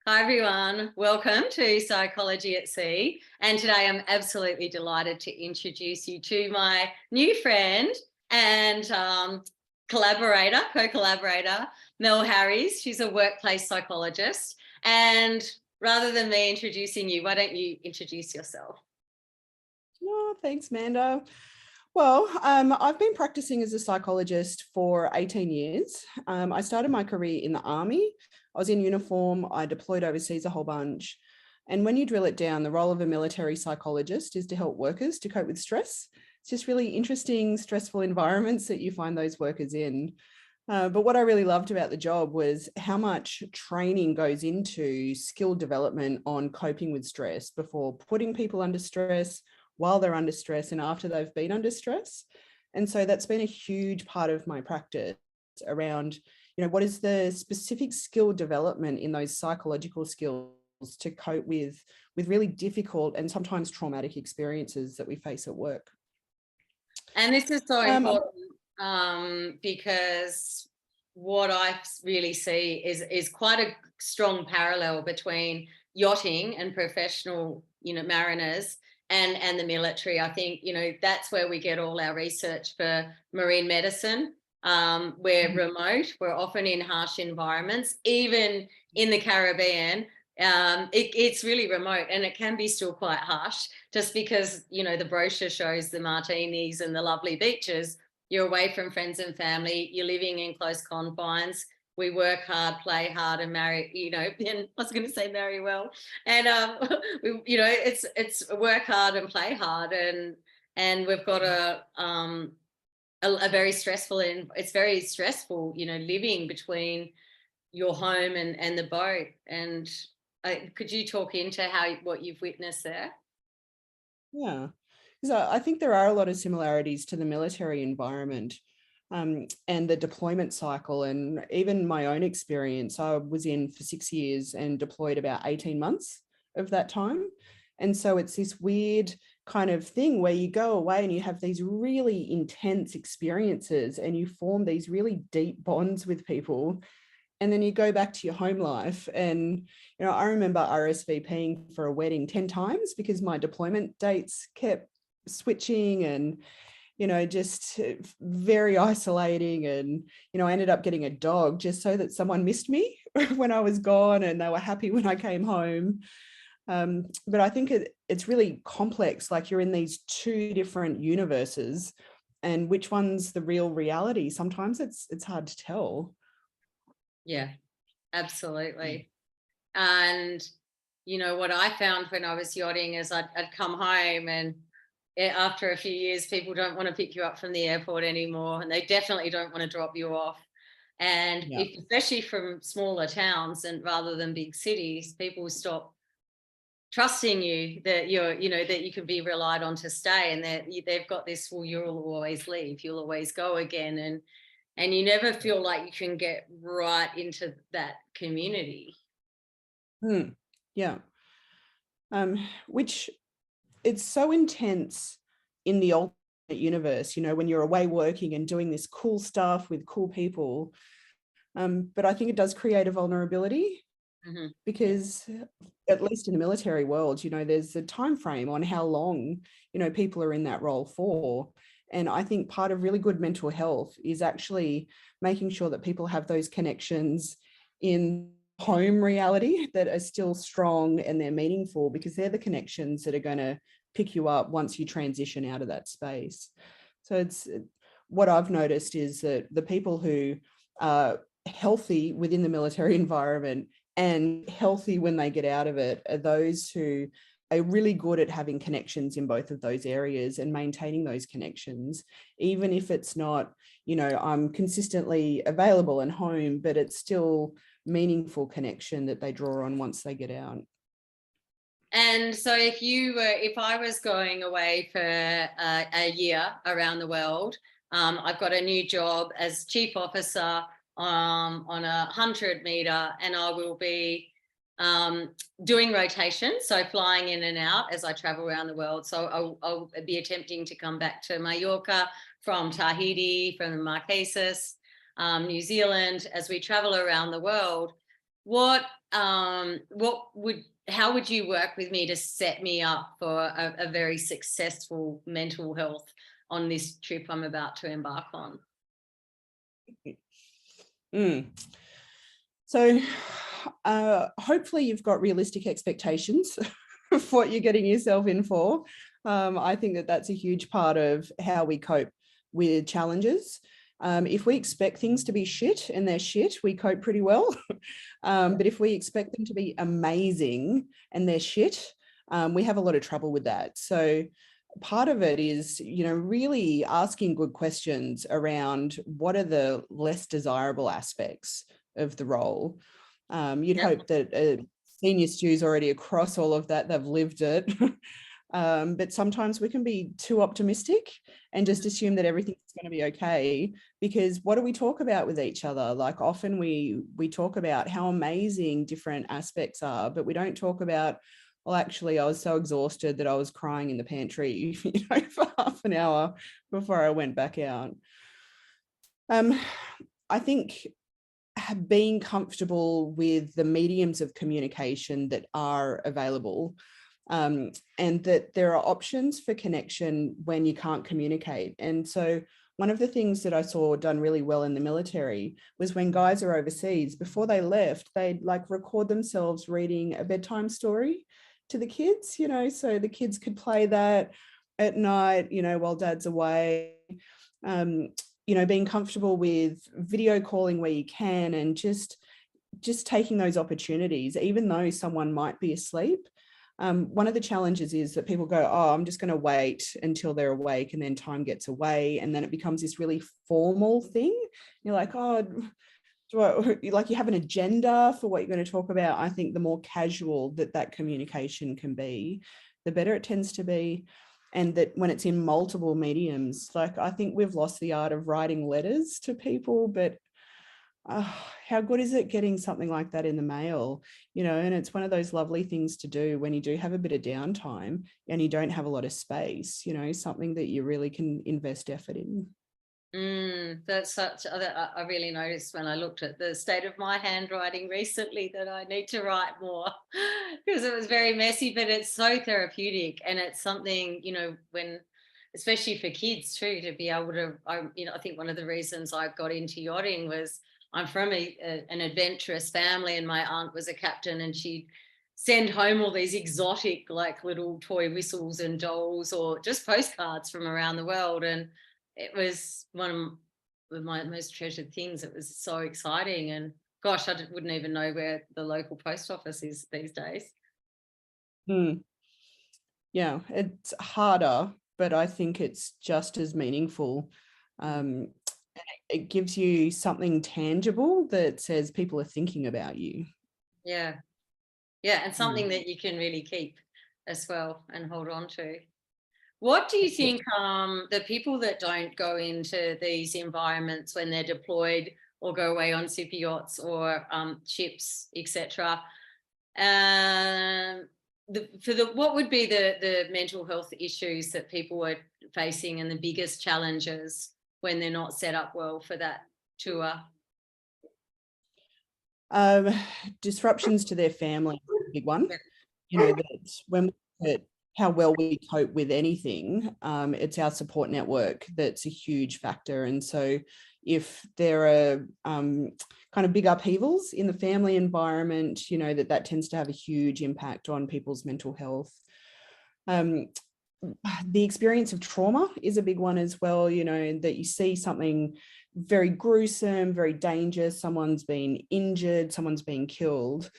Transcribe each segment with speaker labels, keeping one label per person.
Speaker 1: Hi everyone, welcome to Psychology at Sea. And today I'm absolutely delighted to introduce you to my new friend and co-collaborator, Mel Harries. She's a workplace psychologist. And rather than me introducing you, why don't you introduce yourself?
Speaker 2: Oh, thanks, Manda. I've been practicing as a psychologist for 18 years. I started my career in the army. I was in uniform. I deployed overseas a whole bunch. And when you drill it down, the role of a military psychologist is to help workers to cope with stress. It's just really interesting, stressful environments that you find those workers in. But what I really loved about the job was how much training goes into skill development on coping with stress before putting people under stress, while they're under stress, and after they've been under stress. And so that's been a huge part of my practice around, what is the specific skill development in those psychological skills to cope with really difficult and sometimes traumatic experiences that we face at work.
Speaker 1: And this is so
Speaker 2: Um,
Speaker 1: important because what I really see is quite a strong parallel between yachting and professional, mariners and the military. I think that's where we get all our research for marine medicine. We're remote. We're often in harsh environments, even in the Caribbean. It's really remote and it can be still quite harsh just because the brochure shows the martinis and the lovely beaches. You're away from friends and family, you're living in close confines. We work hard, play hard, and marry, and I was going to say marry well. And it's work hard and play hard. And we've got a very stressful, and it's very stressful, living between your home and the boat. And could you talk into what you've witnessed there?
Speaker 2: yeah, because I think there are a lot of similarities to the military environment, and the deployment cycle. And even my own experience, I was in for 6 years and deployed about 18 months of that time. And so it's this weird kind of thing where you go away and you have these really intense experiences and you form these really deep bonds with people. And then you go back to your home life. And I remember RSVPing for a wedding 10 times because my deployment dates kept switching, and just very isolating. And I ended up getting a dog just so that someone missed me when I was gone and they were happy when I came home. But I think it's really complex, like you're in these two different universes, and which one's the real reality? Sometimes it's hard to tell.
Speaker 1: Yeah, absolutely. And what I found when I was yachting is I'd come home, and after a few years, people don't want to pick you up from the airport anymore, and they definitely don't want to drop you off. And
Speaker 2: Yeah.
Speaker 1: if, especially from smaller towns and rather than big cities, people stop trusting you that that you can be relied on to stay, and that they've got this, well, you'll always leave, you'll always go again, and you never feel like you can get right into that community.
Speaker 2: Hmm. Yeah. Which it's so intense in the alternate universe, when you're away working and doing this cool stuff with cool people. But I think it does create a vulnerability
Speaker 1: Hmm.
Speaker 2: because, at least in the military world, there's a time frame on how long, people are in that role for. And I think part of really good mental health is actually making sure that people have those connections in home reality that are still strong and they're meaningful, because they're the connections that are going to pick you up once you transition out of that space. So it's what I've noticed is that the people who are healthy within the military environment and healthy when they get out of it are those who are really good at having connections in both of those areas and maintaining those connections, even if it's not, I'm consistently available and home, but it's still meaningful connection that they draw on once they get out.
Speaker 1: And so if I was going away for a year around the world, I've got a new job as chief officer on 100 meter, and I will be um, doing rotations, so flying in and out as I travel around the world. So I'll be attempting to come back to Mallorca from Tahiti, from the Marquesas, New Zealand, as we travel around the world. how would you work with me to set me up for a very successful mental health on this trip I'm about to embark on?
Speaker 2: Mm. So hopefully you've got realistic expectations of what you're getting yourself in for. I think that that's a huge part of how we cope with challenges. If we expect things to be shit and they're shit, we cope pretty well. But if we expect them to be amazing and they're shit, we have a lot of trouble with that. So part of it is, really asking good questions around what are the less desirable aspects of the role. You'd
Speaker 1: Yep.
Speaker 2: hope that senior stew's already across all of that, they've lived it. But sometimes we can be too optimistic and just assume that everything's going to be okay, because what do we talk about with each other? Like often we talk about how amazing different aspects are, but we don't talk about, well, actually, I was so exhausted that I was crying in the pantry, for half an hour before I went back out. I think being comfortable with the mediums of communication that are available, and that there are options for connection when you can't communicate. And so one of the things that I saw done really well in the military was when guys are overseas, before they left, they'd like record themselves reading a bedtime story to the kids, so the kids could play that at night, while dad's away. Being comfortable with video calling where you can, and just taking those opportunities, even though someone might be asleep. One of the challenges is that people go, oh, I'm just going to wait until they're awake, and then time gets away, and then it becomes this really formal thing. You're like, oh, like you have an agenda for what you're going to talk about. I think the more casual that communication can be, the better it tends to be. And that when it's in multiple mediums, like I think we've lost the art of writing letters to people, but how good is it getting something like that in the mail, and it's one of those lovely things to do when you do have a bit of downtime and you don't have a lot of space, something that you really can invest effort in.
Speaker 1: That's such. I really noticed when I looked at the state of my handwriting recently that I need to write more because it was very messy, but it's so therapeutic, and it's something, when, especially for kids too, to be able to. I think one of the reasons I got into yachting was I'm from an adventurous family, and my aunt was a captain, and she'd send home all these exotic, like little toy whistles and dolls, or just postcards from around the world, and it was one of my most treasured things. It was so exciting, and gosh, I wouldn't even know where the local post office is these days.
Speaker 2: Yeah, it's harder, but I think it's just as meaningful. It gives you something tangible that says people are thinking about you.
Speaker 1: Yeah, and something that you can really keep as well and hold on to. What do you think the people that don't go into these environments when they're deployed or go away on super yachts or ships, etc., what would be the mental health issues that people are facing and the biggest challenges when they're not set up well for that tour?
Speaker 2: Disruptions to their family is a big one. That when we look at how well we cope with anything, it's our support network that's a huge factor. And so if there are kind of big upheavals in the family environment, that tends to have a huge impact on people's mental health. The experience of trauma is a big one as well, that you see something very gruesome, very dangerous, someone's been injured, someone's been killed,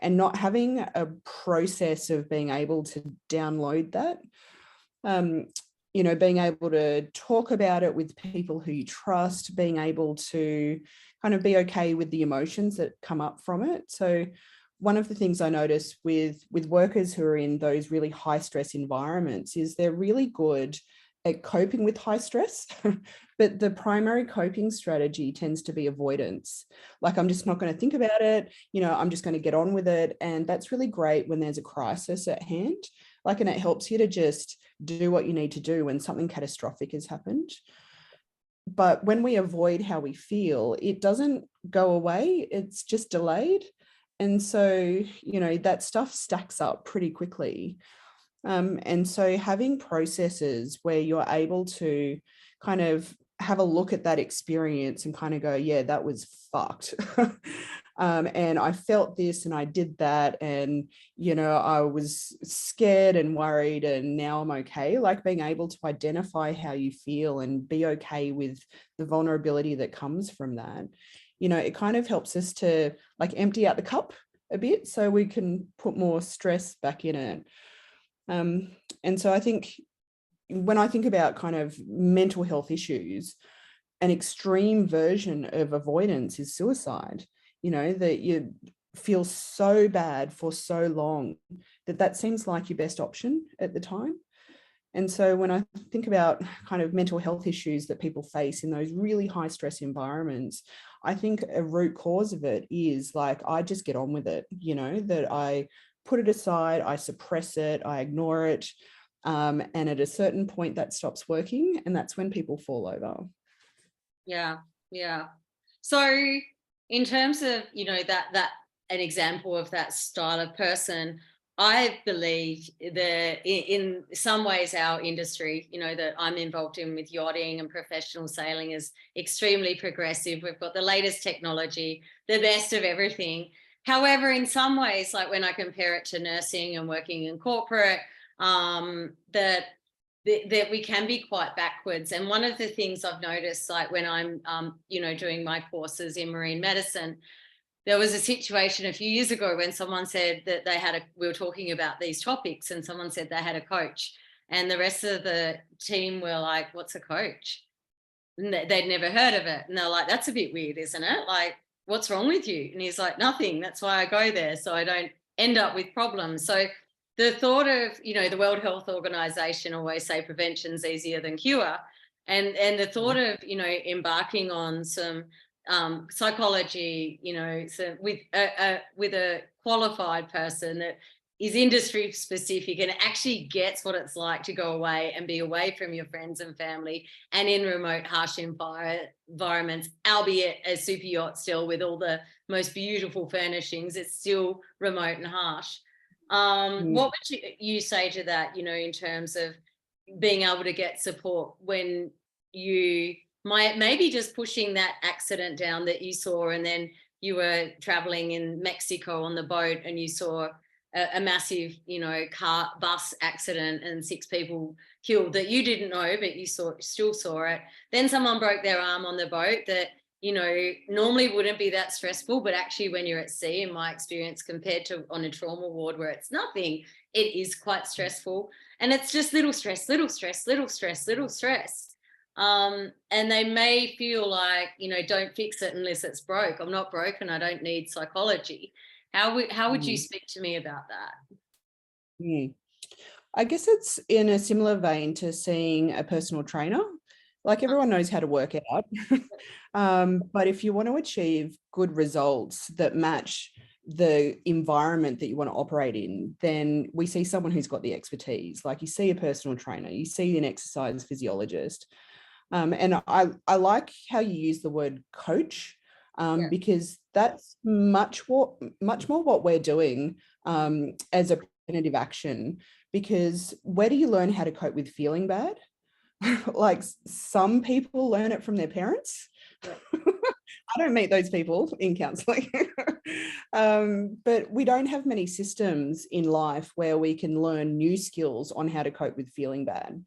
Speaker 2: and not having a process of being able to download that, being able to talk about it with people who you trust, being able to kind of be okay with the emotions that come up from it. So one of the things I notice with workers who are in those really high stress environments is they're really good at coping with high stress, but the primary coping strategy tends to be avoidance. Like, I'm just not going to think about it, I'm just going to get on with it. And that's really great when there's a crisis at hand, and it helps you to just do what you need to do when something catastrophic has happened. But when we avoid how we feel, it doesn't go away, it's just delayed. And so, that stuff stacks up pretty quickly. And so having processes where you're able to kind of have a look at that experience and kind of go, yeah, that was fucked. And I felt this and I did that. And, I was scared and worried and now I'm okay. Like being able to identify how you feel and be okay with the vulnerability that comes from that. It kind of helps us to like empty out the cup a bit so we can put more stress back in it. And so I think when I think about kind of mental health issues, an extreme version of avoidance is suicide, that you feel so bad for so long that seems like your best option at the time. And so when I think about kind of mental health issues that people face in those really high stress environments, I think a root cause of it is like, I just get on with it, that I put it aside, I suppress it, I ignore it. And at a certain point that stops working, and that's when people fall over.
Speaker 1: Yeah. So in terms of, that an example of that style of person, I believe that in some ways our industry, that I'm involved in with yachting and professional sailing is extremely progressive. We've got the latest technology, the best of everything. However, in some ways, like when I compare it to nursing and working in corporate, that we can be quite backwards. And one of the things I've noticed, like when I'm, doing my courses in marine medicine, there was a situation a few years ago when someone said that we were talking about these topics and someone said they had a coach, and the rest of the team were like, what's a coach? And they'd never heard of it. And they're like, that's a bit weird, isn't it? Like, what's wrong with you? And he's like, nothing. That's why I go there, so I don't end up with problems. So the thought of, the World Health Organization always say prevention's easier than cure. And the thought of, embarking on some psychology, so with a qualified person that is industry specific and actually gets what it's like to go away and be away from your friends and family and in remote, harsh environments, albeit a super yacht still with all the most beautiful furnishings, it's still remote and harsh. What would you say to that, in terms of being able to get support when you maybe just pushing that accident down that you saw, and then you were traveling in Mexico on the boat and you saw a massive, bus accident and 6 people killed that you didn't know, but you still saw it. Then someone broke their arm on the boat that, normally wouldn't be that stressful, but actually when you're at sea, in my experience, compared to on a trauma ward where it's nothing, it is quite stressful. And it's just little stress. And they may feel like, don't fix it unless it's broke. I'm not broken. I don't need psychology. How would you speak to me about that?
Speaker 2: I guess it's in a similar vein to seeing a personal trainer. Like everyone knows how to work out. But if you want to achieve good results that match the environment that you want to operate in, then we see someone who's got the expertise. Like you see a personal trainer, you see an exercise physiologist. And I like how you use the word coach, because that's much more what we're doing as a preventative action. Because where do you learn how to cope with feeling bad? Like some people learn it from their parents. I don't meet those people in counselling. But we don't have many systems in life where we can learn new skills on how to cope with feeling bad.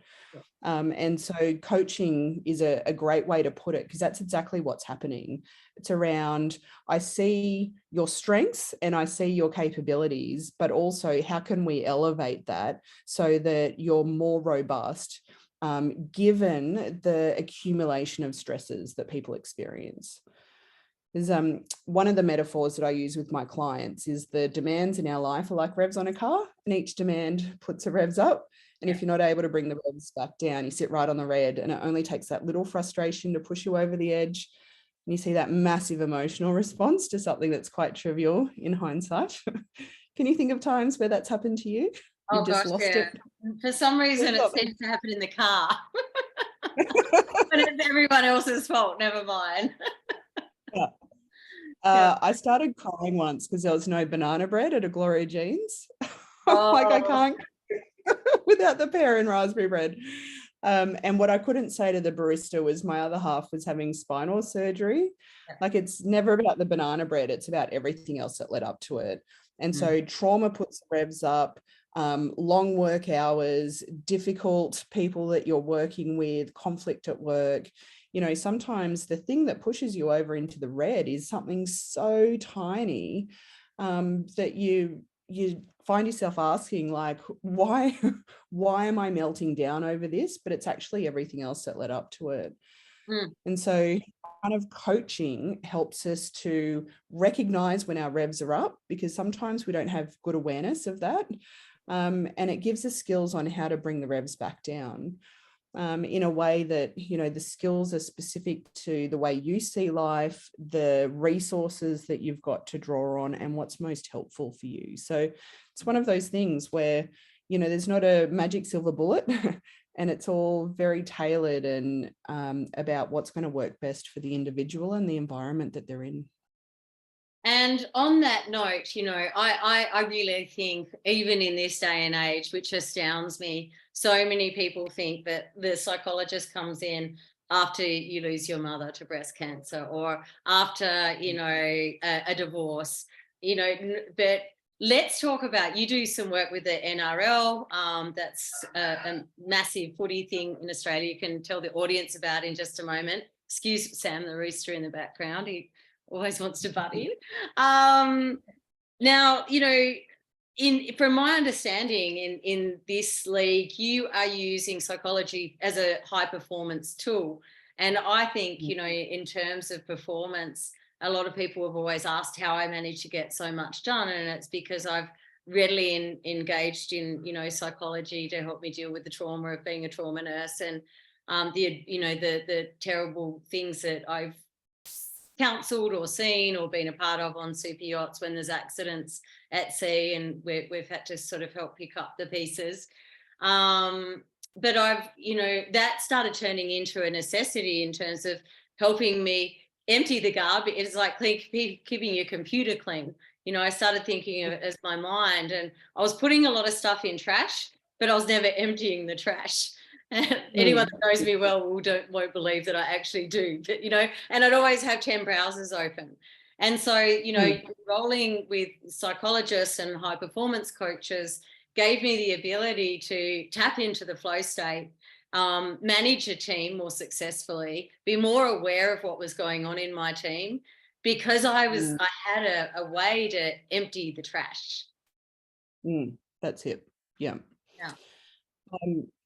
Speaker 2: And so coaching is a great way to put it, because that's exactly what's happening. It's around, I see your strengths and I see your capabilities, but also how can we elevate that so that you're more robust, given the accumulation of stresses that people experience. There's one of the metaphors that I use with my clients is the demands in our life are like revs on a car, and each demand puts the revs up. And if you're not able to bring the revs back down, you sit right on the red, and it only takes that little frustration to push you over the edge. And you see that massive emotional response to something that's quite trivial in hindsight. Can you think of times where that's happened to you? You've just lost it.
Speaker 1: For some reason, it seems to happen in the car. But it's everyone else's fault, never mine. Yeah.
Speaker 2: I started crying once because there was no banana bread at a Gloria Jeans. Like I
Speaker 1: Oh,
Speaker 2: can't without the pear and raspberry bread. And what I couldn't say to the barista was my other half was having spinal surgery. Like it's never about the banana bread, it's about everything else that led up to it. And
Speaker 1: mm,
Speaker 2: so trauma puts the revs up, long work hours, difficult people that you're working with, conflict at work. You know, sometimes the thing that pushes you over into the red is something so tiny that you find yourself asking like, why am I melting down over this? But it's actually everything else that led up to it.
Speaker 1: mm.
Speaker 2: And so kind of coaching helps us to recognize when our revs are up, because sometimes we don't have good awareness of that. And it gives us skills on how to bring the revs back down in a way that, you know, the skills are specific to the way you see life, the resources that you've got to draw on, and what's most helpful for you. So it's one of those things where, you know, there's not a magic silver bullet and it's all very tailored and about what's going to work best for the individual and the environment that they're in.
Speaker 1: And on that note, you know, I really think even in this day and age, which astounds me, so many people think that the psychologist comes in after you lose your mother to breast cancer or after, you know, a divorce, you know, but let's talk about, you do some work with the NRL. That's a massive footy thing in Australia. You can tell the audience about in just a moment. Excuse Sam, the rooster in the background. He always wants to butt in. Now, you know, from my understanding, in this league, you are using psychology as a high performance tool. And I think, you know, in terms of performance, a lot of people have always asked how I managed to get so much done. And it's because I've readily engaged in, you know, psychology to help me deal with the trauma of being a trauma nurse and you know, the terrible things that I've counseled or seen or been a part of on super yachts when there's accidents at sea, and we've had to sort of help pick up the pieces. But I've, you know, that started turning into a necessity in terms of helping me empty the garbage. It's like keeping your computer clean. You know, I started thinking of it as my mind, and I was putting a lot of stuff in trash, but I was never emptying the trash. Anyone that knows me well won't believe that I actually do, but you know, and I'd always have 10 browsers open. And so, you know, rolling with psychologists and high performance coaches gave me the ability to tap into the flow state, manage a team more successfully, be more aware of what was going on in my team, because I had a way to empty the trash.
Speaker 2: That's it. Yeah.
Speaker 1: Yeah.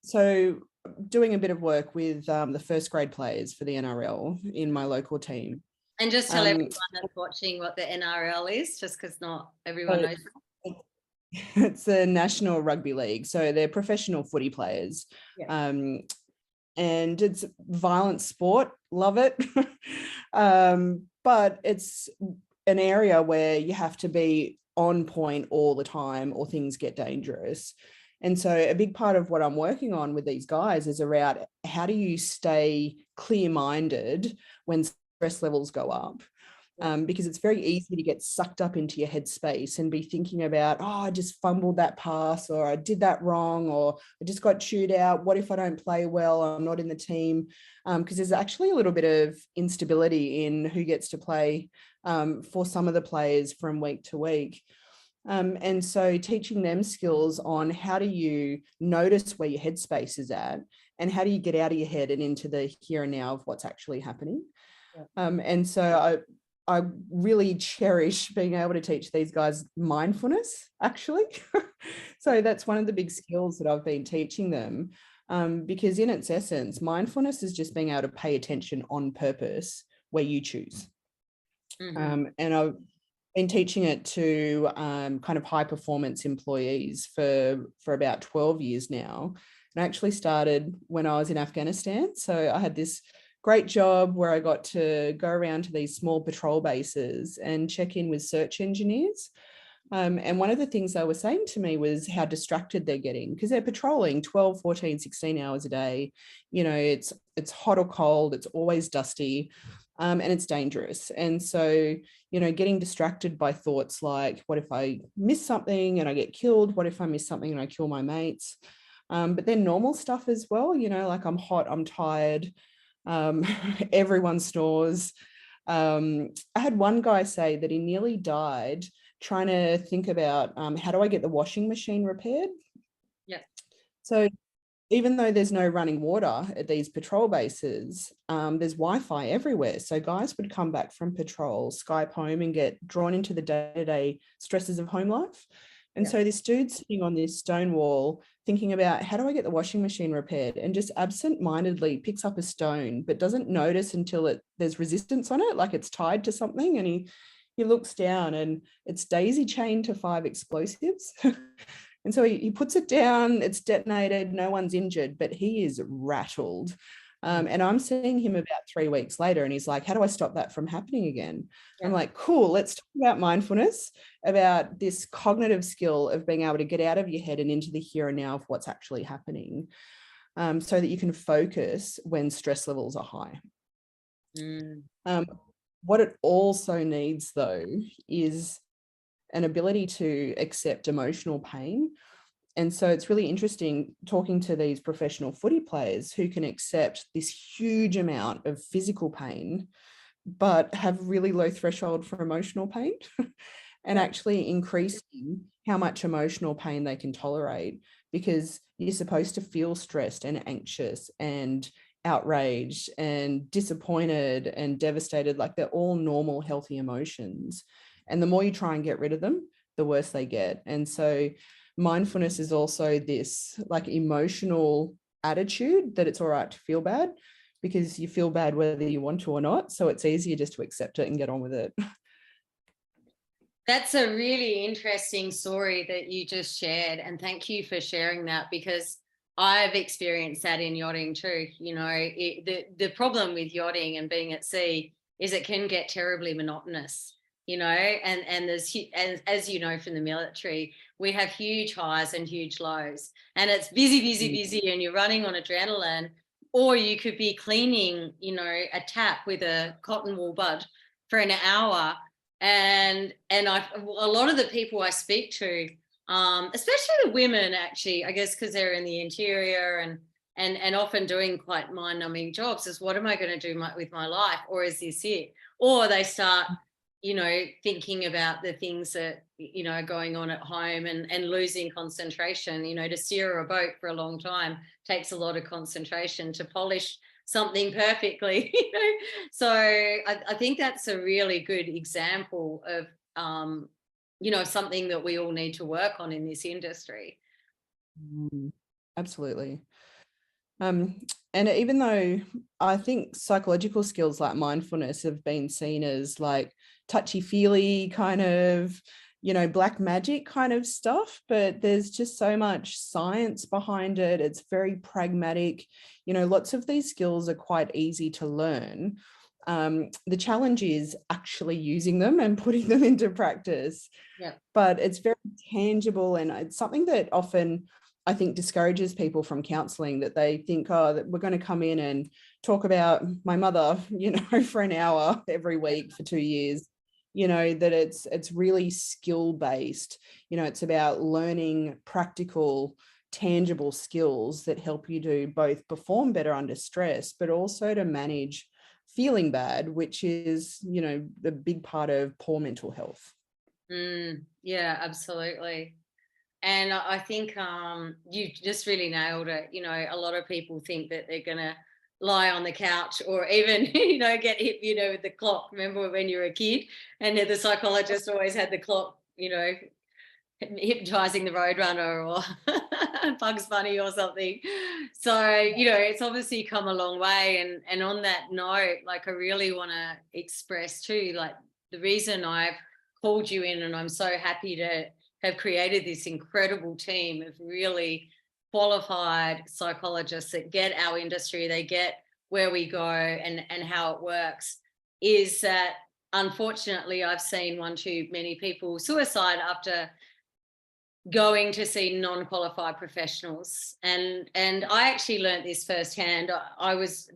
Speaker 2: So doing a bit of work with the first grade players for the NRL in my local team.
Speaker 1: And just tell
Speaker 2: Um,
Speaker 1: everyone that's watching what the NRL is, just because not everyone
Speaker 2: so
Speaker 1: knows.
Speaker 2: it's the National Rugby League. So they're professional footy players.
Speaker 1: Yeah.
Speaker 2: And it's violent sport, love it. But it's an area where you have to be on point all the time or things get dangerous. And so a big part of what I'm working on with these guys is around how do you stay clear-minded when stress levels go up? Because it's very easy to get sucked up into your headspace and be thinking about, oh, I just fumbled that pass, or I did that wrong, or I just got chewed out. What if I don't play well? I'm not in the team. Because there's actually a little bit of instability in who gets to play for some of the players from week to week. And so teaching them skills on how do you notice where your headspace is at, and how do you get out of your head and into the here and now of what's actually happening. And so I really cherish being able to teach these guys mindfulness, actually. So that's one of the big skills that I've been teaching them, because in its essence, mindfulness is just being able to pay attention on purpose where you choose. And I've been teaching it to kind of high performance employees for about 12 years now. And I actually started when I was in Afghanistan. So I had this great job where I got to go around to these small patrol bases and check in with search engineers. And one of the things they were saying to me was how distracted they're getting, because they're patrolling 12, 14, 16 hours a day. You know, it's hot or cold, it's always dusty. and it's dangerous. And so, getting distracted by thoughts like, what if I miss something and I get killed? What if I miss something and I kill my mates? But then normal stuff as well, like I'm hot, I'm tired, everyone snores. I had one guy say that he nearly died trying to think about how do I get the washing machine repaired?
Speaker 1: Yeah.
Speaker 2: So even though there's no running water at these patrol bases, there's Wi-Fi everywhere. So guys would come back from patrol, Skype home and get drawn into the day-to-day stresses of home life. And so this dude's sitting on this stone wall thinking about how do I get the washing machine repaired, and just absent-mindedly picks up a stone, but doesn't notice until there's resistance on it, like it's tied to something. And he looks down and it's daisy chained to 5 explosives. And so he puts it down, it's detonated, no one's injured, but he is rattled. And I'm seeing him about 3 weeks later and he's like, how do I stop that from happening again? I'm like, cool, let's talk about mindfulness, about this cognitive skill of being able to get out of your head and into the here and now of what's actually happening, so that you can focus when stress levels are high. What it also needs, though, is an ability to accept emotional pain. And so it's really interesting talking to these professional footy players who can accept this huge amount of physical pain, but have really low threshold for emotional pain and actually increasing how much emotional pain they can tolerate, because you're supposed to feel stressed and anxious and outraged and disappointed and devastated, like they're all normal, healthy emotions. And the more you try and get rid of them, the worse they get. And so mindfulness is also this like emotional attitude that it's all right to feel bad, because you feel bad whether you want to or not. So it's easier just to accept it and get on with it.
Speaker 1: That's a really interesting story that you just shared. And thank you for sharing that, because I've experienced that in yachting too. The problem with yachting and being at sea is it can get terribly monotonous, and there's, as you know from the military, we have huge highs and huge lows, and it's busy, and you're running on adrenaline, or you could be cleaning, a tap with a cotton wool bud for an hour. And a lot of the people I speak to, especially the women, actually, I guess because they're in the interior and often doing quite mind-numbing jobs, is what am I going to do with my life, or is this it? Or they start, thinking about the things that are going on at home and losing concentration. To steer a boat for a long time takes a lot of concentration. To polish something perfectly, so I think that's a really good example of something that we all need to work on in this industry.
Speaker 2: Absolutely. And even though I think psychological skills like mindfulness have been seen as like touchy-feely kind of, black magic kind of stuff, but there's just so much science behind it. It's very pragmatic. Lots of these skills are quite easy to learn. The challenge is actually using them and putting them into practice.
Speaker 1: Yeah.
Speaker 2: But it's very tangible, and it's something that often I think discourages people from counseling, that they think, oh, that we're going to come in and talk about my mother, for an hour every week for 2 years. That it's really skill-based. It's about learning practical, tangible skills that help you to both perform better under stress, but also to manage feeling bad, which is, the big part of poor mental health.
Speaker 1: Yeah, absolutely. And I think you just really nailed it. A lot of people think that they're going to lie on the couch or even, get hit, with the clock. Remember when you were a kid and the psychologist always had the clock, hypnotizing the Roadrunner or Bugs Bunny or something. So, it's obviously come a long way. And on that note, like, I really want to express too, like, the reason I've called you in, and I'm so happy to have created this incredible team of really qualified psychologists that get our industry, they get where we go and how it works, is that unfortunately I've seen one too many people suicide after going to see non-qualified professionals. And I actually learnt this firsthand.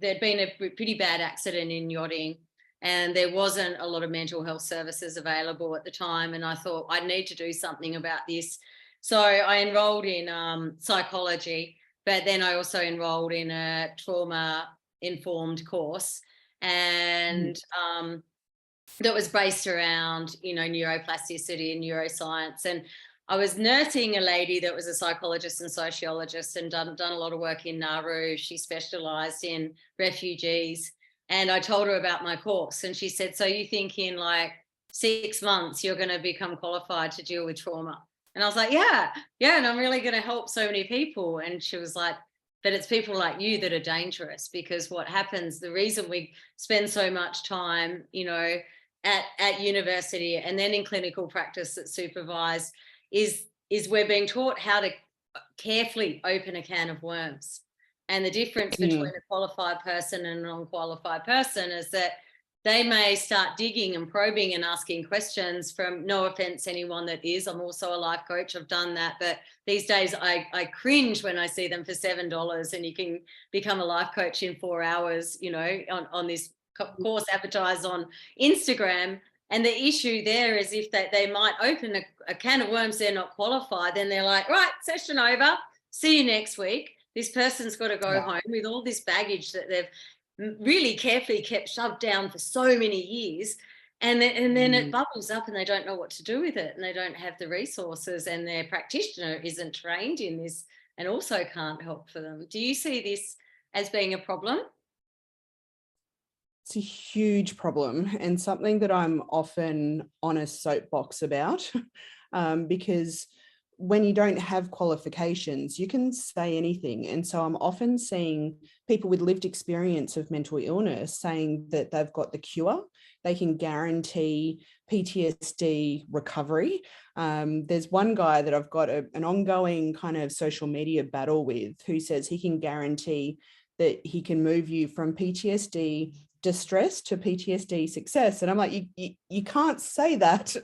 Speaker 1: There'd been a pretty bad accident in yachting, and there wasn't a lot of mental health services available at the time. And I thought I need to do something about this. So I enrolled in psychology, but then I also enrolled in a trauma informed course. And that was based around, neuroplasticity and neuroscience. And I was nursing a lady that was a psychologist and sociologist and done a lot of work in Nauru. She specialized in refugees. And I told her about my course, and she said, so you think in like 6 months you're going to become qualified to deal with trauma? And I was like, yeah, and I'm really going to help so many people. And she was like, but it's people like you that are dangerous, because what happens, the reason we spend so much time, at university and then in clinical practice that's supervised is we're being taught how to carefully open a can of worms. And the difference between a qualified person and a non-qualified person is that they may start digging and probing and asking questions from, no offense, anyone that is. I'm also a life coach. I've done that. But these days I cringe when I see them for $7 and you can become a life coach in 4 hours, on this course advertised on Instagram. And the issue there is if they might open a can of worms, they're not qualified, then they're like, right, session over, see you next week. This person's got to go home with all this baggage that they've really carefully kept shoved down for so many years. And then it bubbles up and they don't know what to do with it, and they don't have the resources, and their practitioner isn't trained in this and also can't help for them. Do you see this as being a problem?
Speaker 2: It's a huge problem, and something that I'm often on a soapbox about, because when you don't have qualifications, you can say anything. And so I'm often seeing people with lived experience of mental illness saying that they've got the cure. They can guarantee PTSD recovery. There's one guy that I've got an ongoing kind of social media battle with, who says he can guarantee that he can move you from PTSD distress to PTSD success. And I'm like, you can't say that.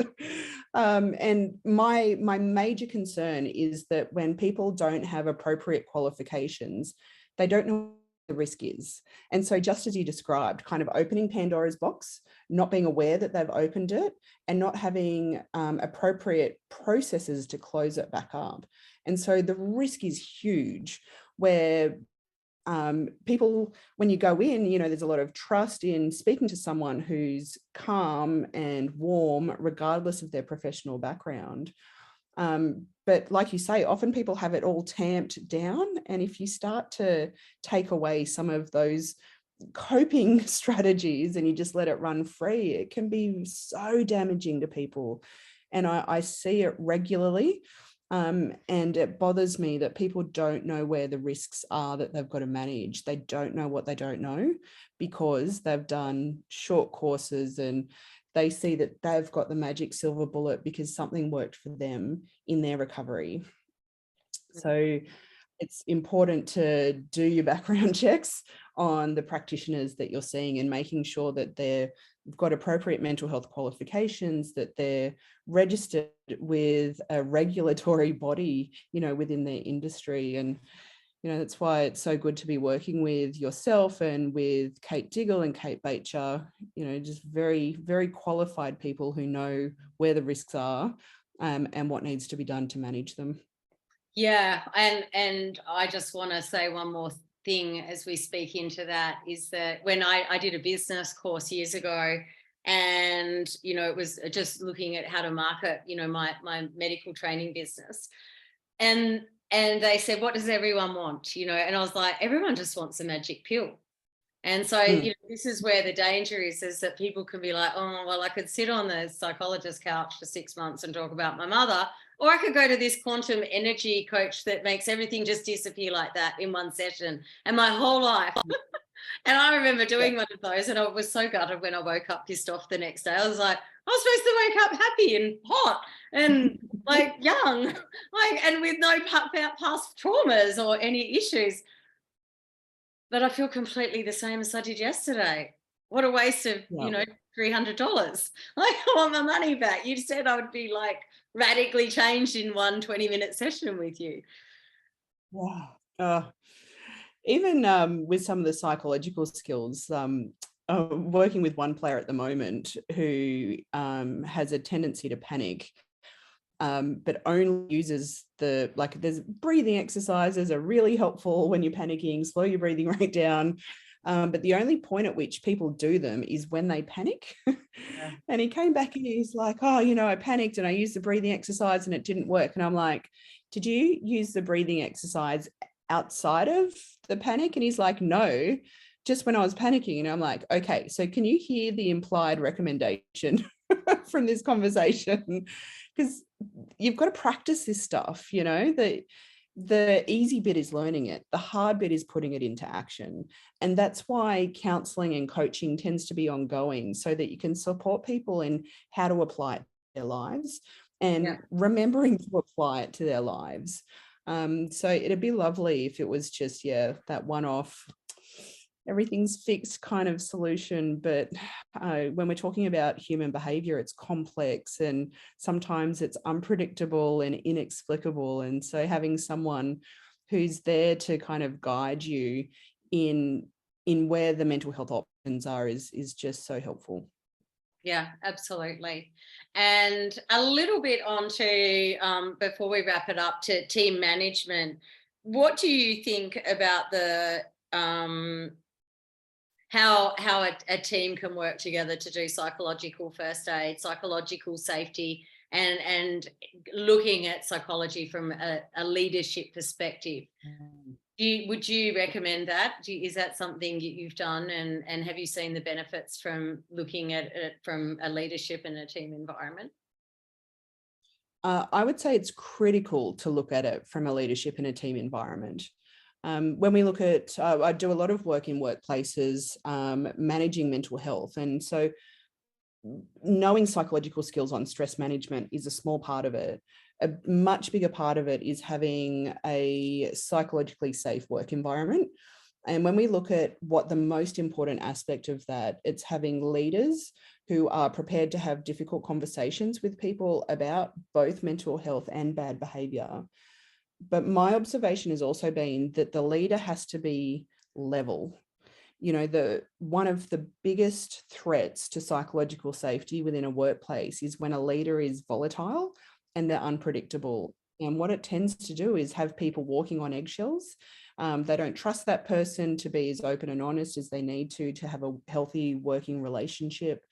Speaker 2: And my major concern is that when people don't have appropriate qualifications, they don't know what the risk is. And so just as you described, kind of opening Pandora's box, not being aware that they've opened it, and not having appropriate processes to close it back up. And so the risk is huge, where people, when you go in, there's a lot of trust in speaking to someone who's calm and warm, regardless of their professional background. But like you say, often people have it all tamped down. And if you start to take away some of those coping strategies and you just let it run free, it can be so damaging to people. And I see it regularly. And it bothers me that people don't know where the risks are that they've got to manage. They don't know what they don't know, because they've done short courses and they see that they've got the magic silver bullet because something worked for them in their recovery. So it's important to do your background checks on the practitioners that you're seeing, and making sure that they've got appropriate mental health qualifications, that they're registered with a regulatory body, within their industry. And, that's why it's so good to be working with yourself and with Kate Diggle and Kate Bacher, just very, very qualified people who know where the risks are, and what needs to be done to manage them.
Speaker 1: Yeah, and I just want to say one more thing as we speak into that, is that when I did a business course years ago, and it was just looking at how to market my medical training business, and they said, what does everyone want? And I was like, everyone just wants a magic pill. And so, this is where the danger is that people can be like, oh, well, I could sit on the psychologist couch for 6 months and talk about my mother, or I could go to this quantum energy coach that makes everything just disappear like that in one session. And my whole life. And I remember doing one of those, and I was so gutted when I woke up pissed off the next day. I was like, I was supposed to wake up happy and hot and like young, and with no past traumas or any issues. But I feel completely the same as I did yesterday. What a waste of, $300. Like, I want my money back. You said I would be like radically changed in one 20-minute session with you.
Speaker 2: Wow. Even with some of the psychological skills, working with one player at the moment who has a tendency to panic, but only uses there's breathing exercises are really helpful when you're panicking, slow your breathing right down. But the only point at which people do them is when they panic.
Speaker 1: Yeah.
Speaker 2: And he came back and he's like, oh, I panicked and I used the breathing exercise and it didn't work. And I'm like, did you use the breathing exercise outside of the panic? And he's like, no, just when I was panicking. And I'm like, okay, so can you hear the implied recommendation from this conversation? Because you've got to practice this stuff, the easy bit is learning it. The hard bit is putting it into action. And that's why counseling and coaching tends to be ongoing, so that you can support people in how to apply it to their lives and remembering to apply it to their lives. So it'd be lovely if it was just, that one-off, everything's fixed kind of solution. But when we're talking about human behavior, it's complex and sometimes it's unpredictable and inexplicable. And so having someone who's there to kind of guide you in where the mental health options are is just so helpful.
Speaker 1: Yeah, absolutely. And a little bit onto, before we wrap it up, to team management. What do you think about the how a team can work together to do psychological first aid, psychological safety, and looking at psychology from a leadership perspective? Would you recommend that? Is that something you've done, and have you seen the benefits from looking at it from a leadership and a team environment?
Speaker 2: I would say it's critical to look at it from a leadership and a team environment. When we look at, I do a lot of work in workplaces, managing mental health. And so knowing psychological skills on stress management is a small part of it. A much bigger part of it is having a psychologically safe work environment. And when we look at what the most important aspect of that, it's having leaders who are prepared to have difficult conversations with people about both mental health and bad behavior. But my observation has also been that the leader has to be level. One of the biggest threats to psychological safety within a workplace is when a leader is volatile and they're unpredictable. And what it tends to do is have people walking on eggshells. They don't trust that person to be as open and honest as they need to have a healthy working relationship.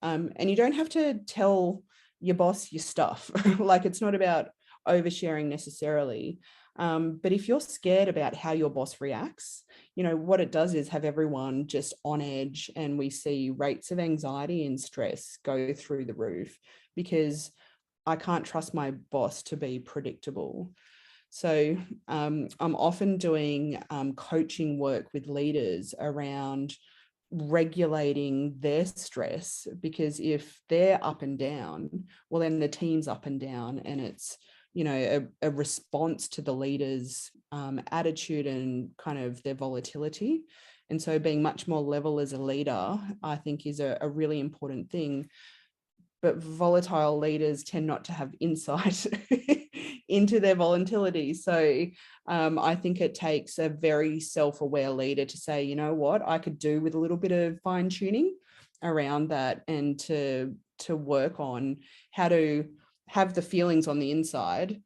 Speaker 2: And you don't have to tell your boss your stuff. Like, it's not about oversharing necessarily. But if you're scared about how your boss reacts, what it does is have everyone just on edge, and we see rates of anxiety and stress go through the roof because I can't trust my boss to be predictable. So I'm often doing coaching work with leaders around regulating their stress, because if they're up and down, well, then the team's up and down, and it's a response to the leader's attitude and kind of their volatility. And so being much more level as a leader, I think, is a really important thing. But volatile leaders tend not to have insight into their volatility. So I think it takes a very self-aware leader to say, you know what, I could do with a little bit of fine tuning around that, and to work on how to have the feelings on the inside,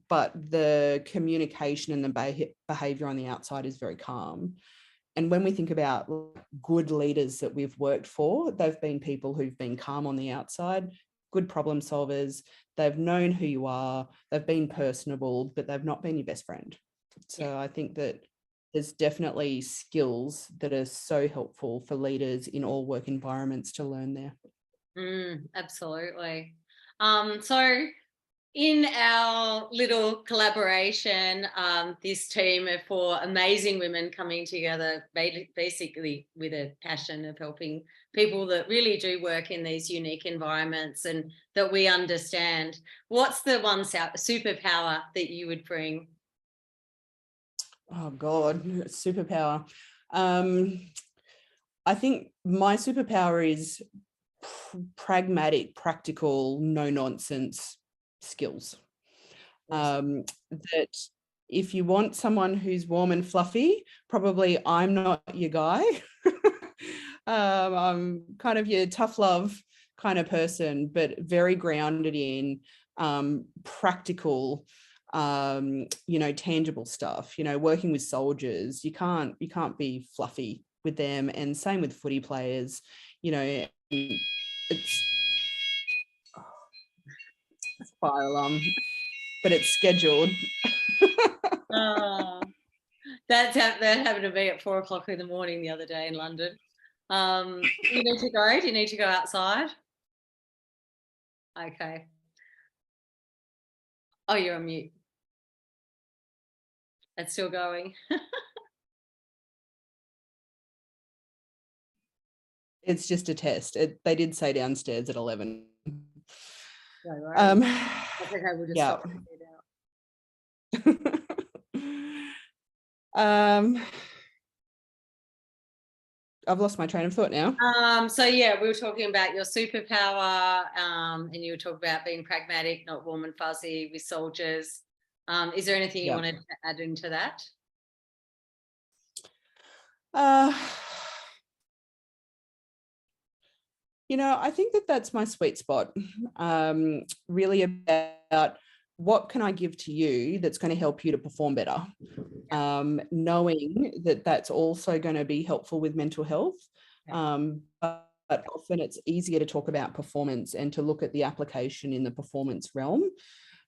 Speaker 2: but the communication and the behavior on the outside is very calm. And when we think about good leaders that we've worked for, they've been people who've been calm on the outside, good problem solvers. They've known who you are. They've been personable, but they've not been your best friend. So I think that there's definitely skills that are so helpful for leaders in all work environments to learn there.
Speaker 1: Absolutely. So in our little collaboration, this team of 4 amazing women coming together, basically with a passion of helping people that really do work in these unique environments and that we understand. What's the one superpower that you would bring?
Speaker 2: Oh God, superpower. I think my superpower is pragmatic, practical, no nonsense skills. That if you want someone who's warm and fluffy, probably I'm not your guy. I'm kind of your tough love kind of person, but very grounded in practical, tangible stuff. Working with soldiers, you can't be fluffy with them, and same with footy players. It's fire alarm, but it's scheduled.
Speaker 1: That happened to me at 4 o'clock in the morning the other day in London. You need to go? Do you need to go outside? Okay. Oh, you're on mute. It's still going.
Speaker 2: It's just a test. They did say downstairs at 11.
Speaker 1: No worries. That's okay, we'll just
Speaker 2: Yeah.
Speaker 1: stop it out.
Speaker 2: I've lost my train of thought now.
Speaker 1: So yeah, we were talking about your superpower, and you were talking about being pragmatic, not warm and fuzzy with soldiers. Is there anything you wanted to add into that?
Speaker 2: I think that's my sweet spot. Really about what can I give to you that's going to help you to perform better. Knowing that that's also going to be helpful with mental health. But often it's easier to talk about performance and to look at the application in the performance realm.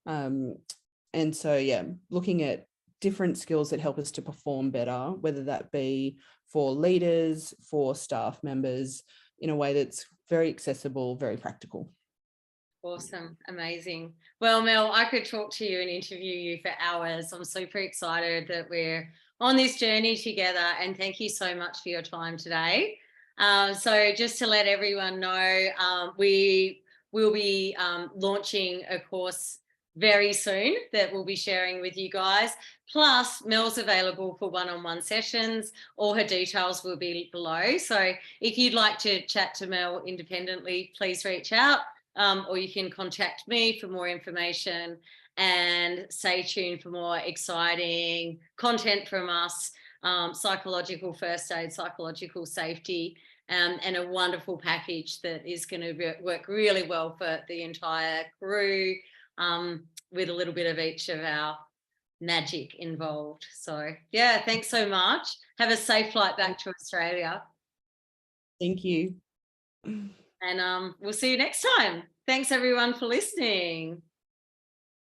Speaker 2: And so, yeah, looking at different skills that help us to perform better, whether that be for leaders, for staff members, in a way that's very accessible, very practical.
Speaker 1: Awesome. Amazing. Well, Mel, I could talk to you and interview you for hours. I'm super excited that we're on this journey together, and thank you so much for your time today. So just to let everyone know, we will be launching a course very soon that we'll be sharing with you guys. Plus, Mel's available for one-on-one sessions. All her details will be below. So if you'd like to chat to Mel independently, please reach out. Or you can contact me for more information, and stay tuned for more exciting content from us, psychological first aid, psychological safety, and a wonderful package that is going to work really well for the entire crew, with a little bit of each of our magic involved. So yeah, thanks so much. Have a safe flight back to Australia.
Speaker 2: Thank you.
Speaker 1: And we'll see you next time. Thanks everyone for listening.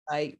Speaker 2: Bye.